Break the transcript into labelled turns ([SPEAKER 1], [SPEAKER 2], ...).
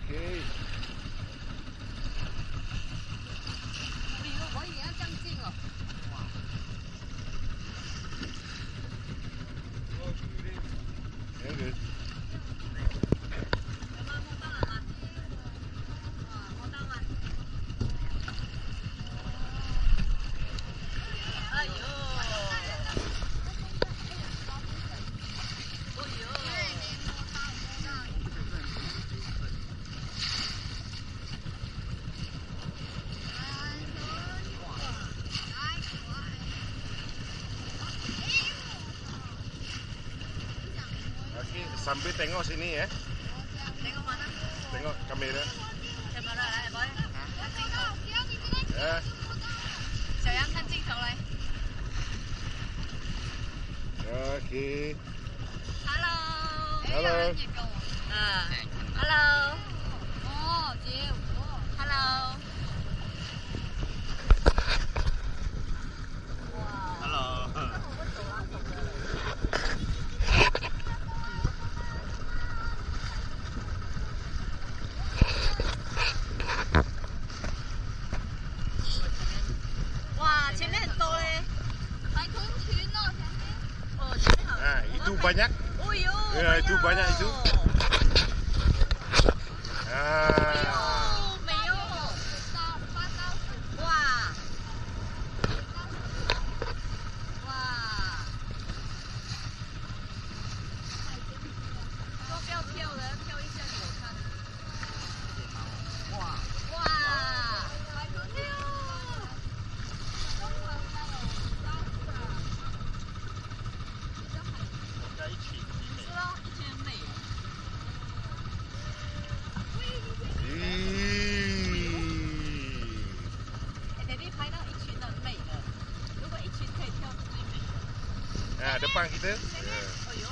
[SPEAKER 1] OK。
[SPEAKER 2] 哎呦，我也要这样近哦。哇！
[SPEAKER 1] 很good。
[SPEAKER 2] 哎呦！Okey,
[SPEAKER 1] sambil tengok sini ya.
[SPEAKER 2] Tengok mana?
[SPEAKER 1] Tengok kamera.
[SPEAKER 2] Kamera来，boy，看镜头。
[SPEAKER 1] Ya.
[SPEAKER 2] 小杨看镜头来。
[SPEAKER 1] Okey.
[SPEAKER 2] Hello。
[SPEAKER 1] Hello.
[SPEAKER 2] Hello。哦，姐。Hello。哇，前面很多嘞。海豚群哦，前面。哦，前面好。
[SPEAKER 1] Ah, itu banyak.
[SPEAKER 2] 哦呦。
[SPEAKER 1] Ya, itu banyak itu.
[SPEAKER 2] 哎
[SPEAKER 1] Ah.
[SPEAKER 2] 呦，美哦。哇。哇。说不要跳的，跳一下给我看。哇。哇。海豚跳。是咯，一群很美。哎 ，baby 拍到一群很美的，如果一群可以跳是最美的。
[SPEAKER 1] Nah, depan kita.
[SPEAKER 2] 哎呦。